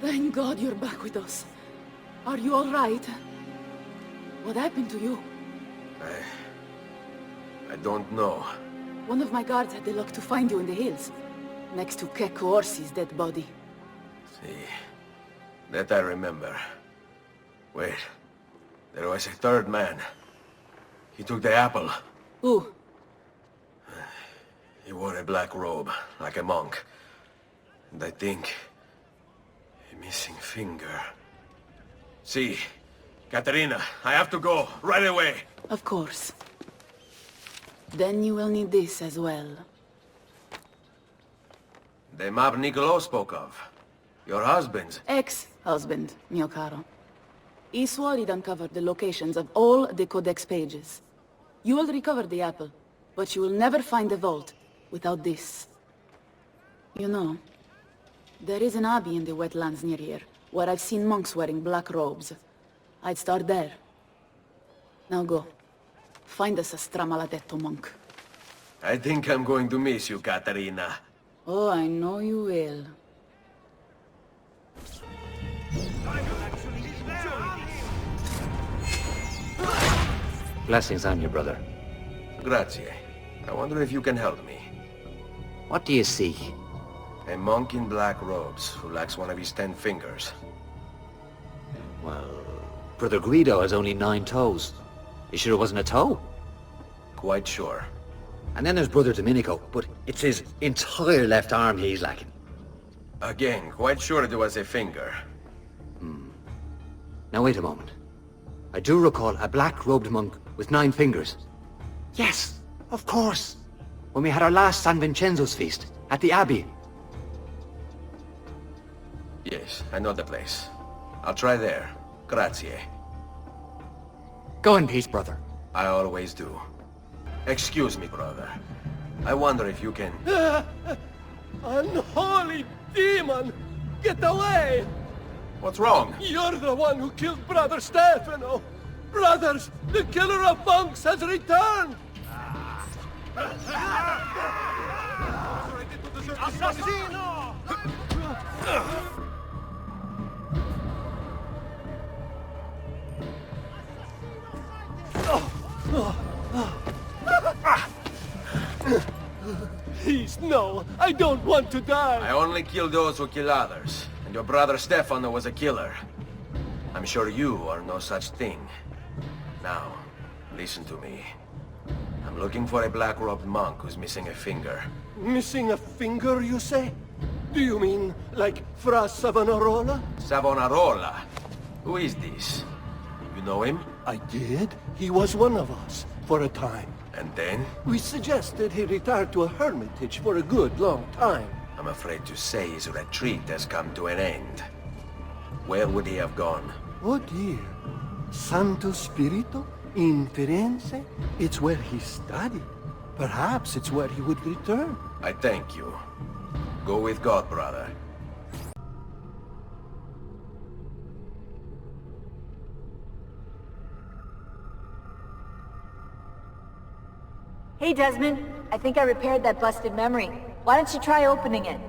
Thank God you're back with us. Are you all right? What happened to you? I don't know. One of my guards had the luck to find you in the hills, next to Keck Orsi's dead body. See, that I remember. Wait, there was a third man. He took the apple. Who? He wore a black robe, like a monk. And I think... a missing finger. See, Katerina, I have to go, right away. Of course. Then you will need this as well. The map Niccolo spoke of. Your husband's. Ex-husband, mio caro. He swore he'd uncovered the locations of all the Codex pages. You will recover the apple, but you will never find the vault without this. You know, there is an abbey in the wetlands near here, where I've seen monks wearing black robes. I'd start there. Now go. Find us a stramaladetto monk. I think I'm going to miss you, Katerina. Oh, I know you will. Blessings on you, brother. Grazie. I wonder if you can help me. What do you seek? A monk in black robes who lacks one of his 10 fingers. Well, Brother Guido has only 9 toes. You sure it wasn't a toe? Quite sure. And then there's Brother Domenico, but it's his entire left arm he's lacking. Again, quite sure it was a finger. Now wait a moment. I do recall a black-robed monk with 9 fingers. Yes, of course. When we had our last San Vincenzo's feast at the Abbey. Yes, I know the place. I'll try there. Grazie. Go in peace, brother. I always do. Excuse me, brother. I wonder if you can... Unholy demon! Get away! What's wrong? You're the one who killed Brother Stefano! Brothers, the killer of monks has returned! Assassino! Please, no! I don't want to die! I only kill those who kill others. And your brother Stefano was a killer. I'm sure you are no such thing. Now, listen to me. I'm looking for a black-robed monk who's missing a finger. Missing a finger, you say? Do you mean like Fra Savonarola? Savonarola? Who is this? You know him? I did. He was one of us, for a time. And then? We suggested he retire to a hermitage for a good long time. I'm afraid to say his retreat has come to an end. Where would he have gone? Oh dear. Santo Spirito? In Firenze? It's where he studied. Perhaps it's where he would return. I thank you. Go with God, brother. Hey, Desmond. I think I repaired that busted memory. Why don't you try opening it?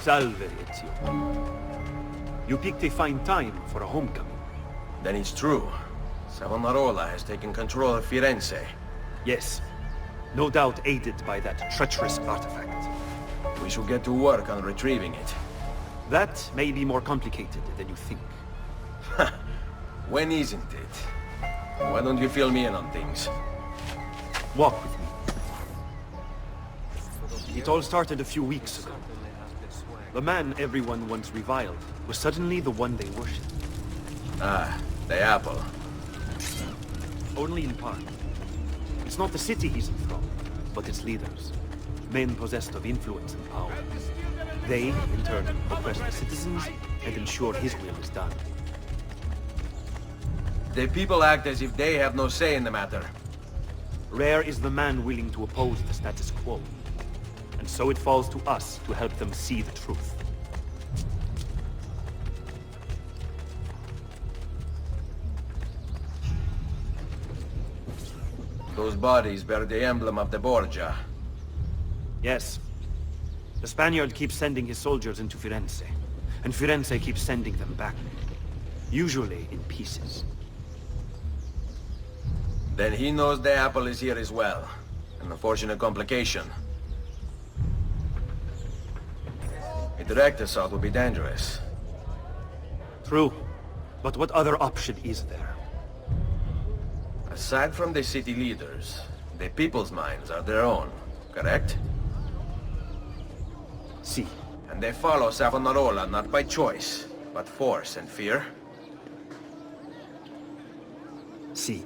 Salve, Ezio. You picked a fine time for a homecoming. Then it's true. Savonarola has taken control of Firenze. Yes, no doubt aided by that treacherous artifact. We should get to work on retrieving it. That may be more complicated than you think. When isn't it? Why don't you fill me in on things? Walk with me. It all started a few weeks ago. The man everyone once reviled was suddenly the one they worshipped. Ah, The apple. Only in part. It's not the city he's enthralled, but its leaders. Men possessed of influence and power. They, in turn, oppress the citizens and ensure his will is done. The people act as if they have no say in the matter. Rare is the man willing to oppose the status quo. And so it falls to us to help them see the truth. Those bodies bear the emblem of the Borgia. Yes. The Spaniard keeps sending his soldiers into Firenze, and Firenze keeps sending them back. Usually in pieces. Then he knows the apple is here as well. An unfortunate complication. A direct assault would be dangerous. True. But what other option is there? Aside from the city leaders, the people's minds are their own, correct? See. And they follow Savonarola not by choice, but force and fear? See.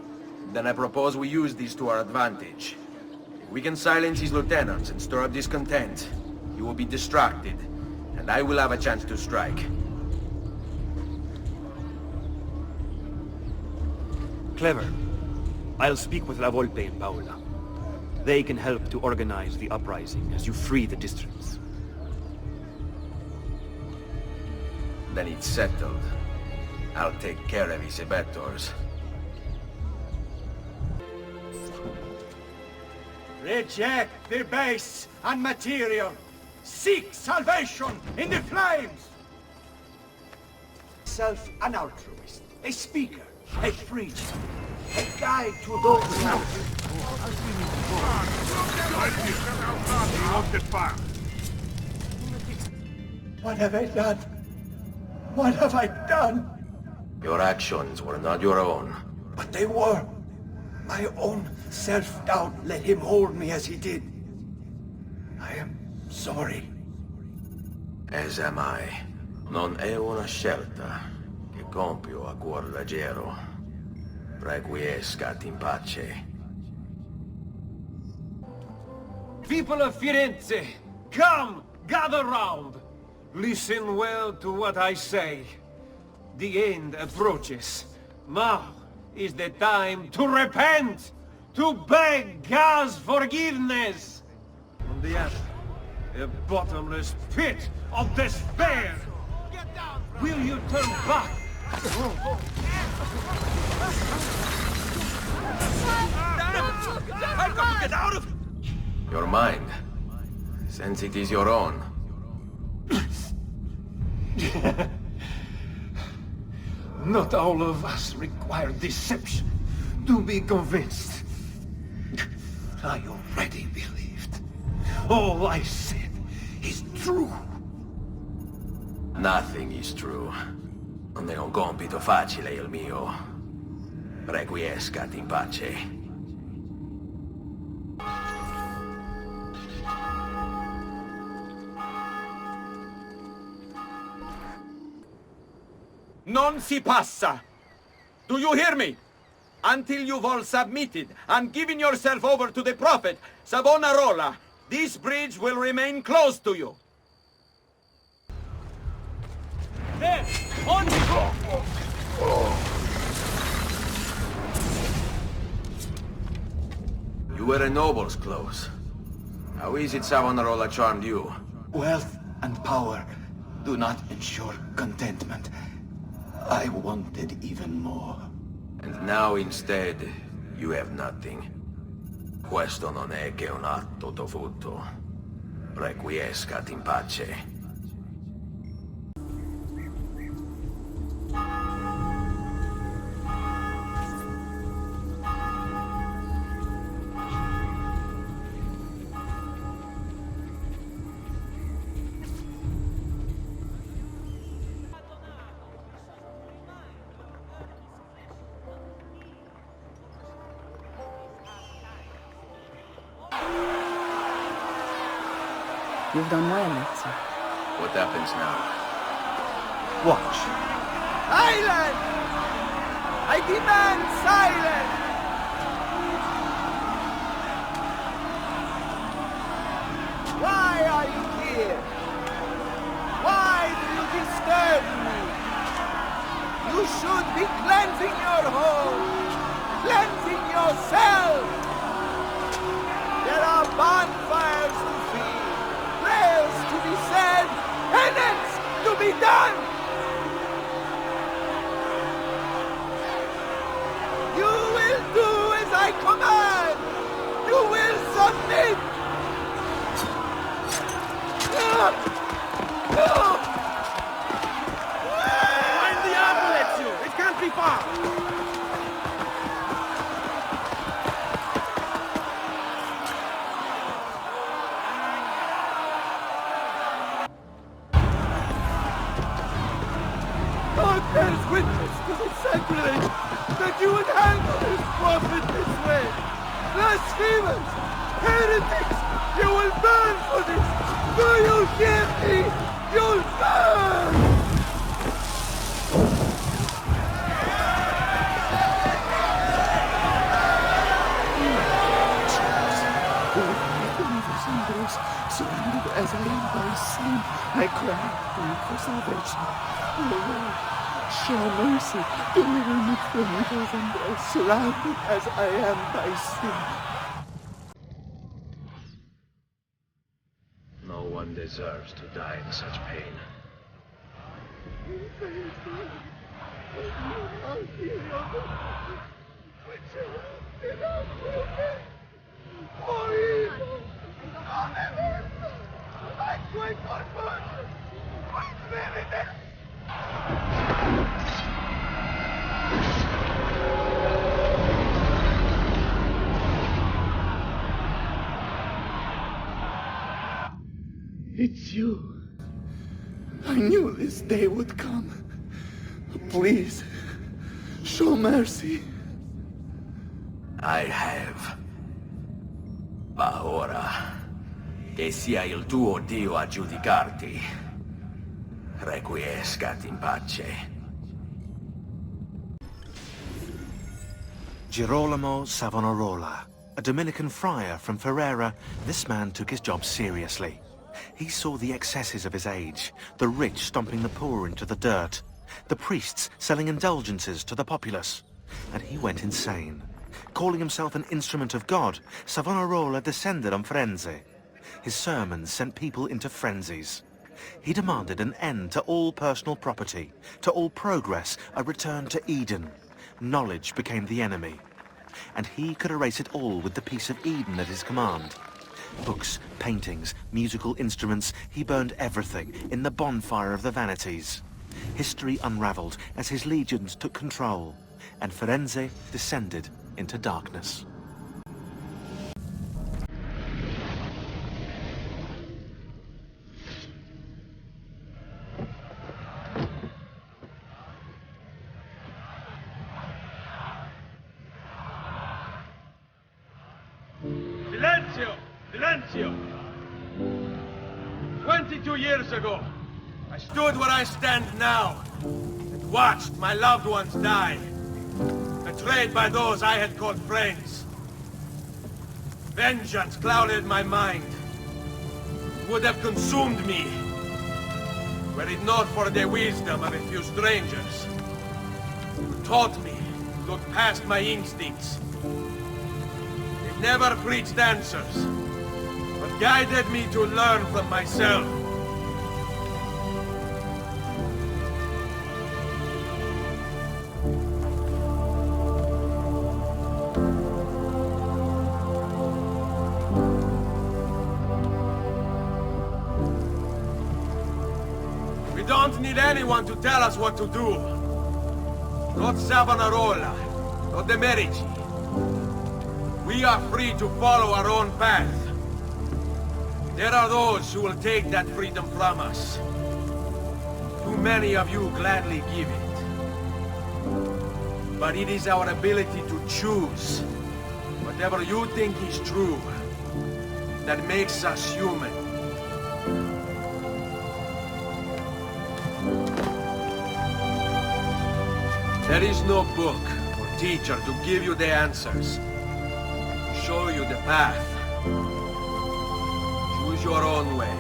Then I propose we use these to our advantage. If we can silence his lieutenants and stir up discontent, he will be distracted, and I will have a chance to strike. Clever. I'll speak with La Volpe and Paola. They can help to organize the uprising as you free the districts. Then it's settled. I'll take care of his abettors. Reject the base and material. Seek salvation in the flames. Self an altruist, a speaker, a preacher, a guide to those who... What have I done? What have I done? Your actions were not your own. But they were. My own self-doubt let him hold me as he did. I am sorry. As am I. Non è una scelta che compio a cuor leggero. Requiescat in pace. People of Firenze, come, gather round. Listen well to what I say. The end approaches. Now is the time to repent, to beg God's forgiveness. On the other, a bottomless pit of despair. Will you turn back? I've got to get out of... Your mind, since it is your own. Not all of us require deception to be convinced. I already believed. All I said is true. Nothing is true. Non è un compito facile il mio. Requiescat in pace. Non si passa! Do you hear me? Until you've all submitted and given yourself over to the Prophet, Savonarola, this bridge will remain closed to you. There! On the... You were a noble's close. How is it Savonarola charmed you? Wealth and power do not ensure contentment. I wanted even more. And now instead, you have nothing. Questo non è che un atto dovuto. Requiescat in pace. You've done well, Ezio. What happens now? Watch. Island! I demand silence! Why are you here? Why do you disturb me? You should be cleansing your home, cleansing yourself. There are bonfires to feed, prayers to be said, penance to be done. You will do as I command. You will submit. Find the apple, Ezio! It can't be far! God bears witness to the sacrilege that you would handle this prophet this way. Blasphemers! Heretics! You will burn for this! Do you hear me? You'll burn! Surrounded as I am by sin, I cry to you for salvation. O Lord, show mercy, deliver me from evil and death, surrounded as I am by sin. No one deserves to die in such pain. It's you. I knew this day would come. Please, show mercy. I have. Ma ora, che sia il tuo Dio a giudicarti. Requiescat in pace. Girolamo Savonarola, a Dominican friar from Ferrara, this man took his job seriously. He saw the excesses of his age, the rich stomping the poor into the dirt, the priests selling indulgences to the populace, and he went insane. Calling himself an instrument of God, Savonarola descended on Firenze. His sermons sent people into frenzies. He demanded an end to all personal property, to all progress, a return to Eden. Knowledge became the enemy, and he could erase it all with the peace of Eden at his command. Books, paintings, musical instruments, he burned everything in the bonfire of the vanities. History unraveled as his legions took control, and Firenze descended into darkness. Silenzio! Silenzio! 22 years ago, I stood where I stand now and watched my loved ones die, betrayed by those I had called friends. Vengeance clouded my mind, would have consumed me, were it not for the wisdom of a few strangers who taught me to look past my instincts. They never preached answers, but guided me to learn from myself. We don't need anyone to tell us what to do. Not Savonarola, not the Medici. We are free to follow our own path. There are those who will take that freedom from us. Too many of you gladly give it. But it is our ability to choose whatever you think is true that makes us human. There is no book or teacher to give you the answers. Show you the path. Choose your own way.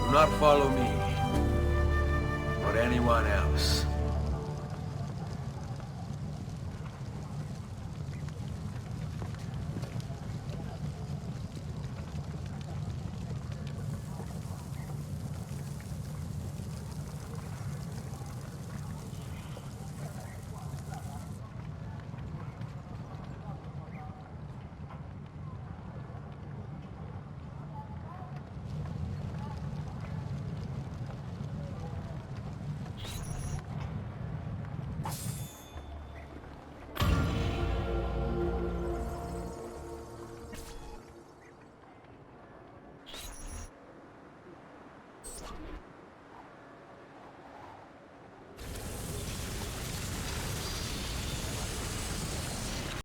Do not follow me or anyone else.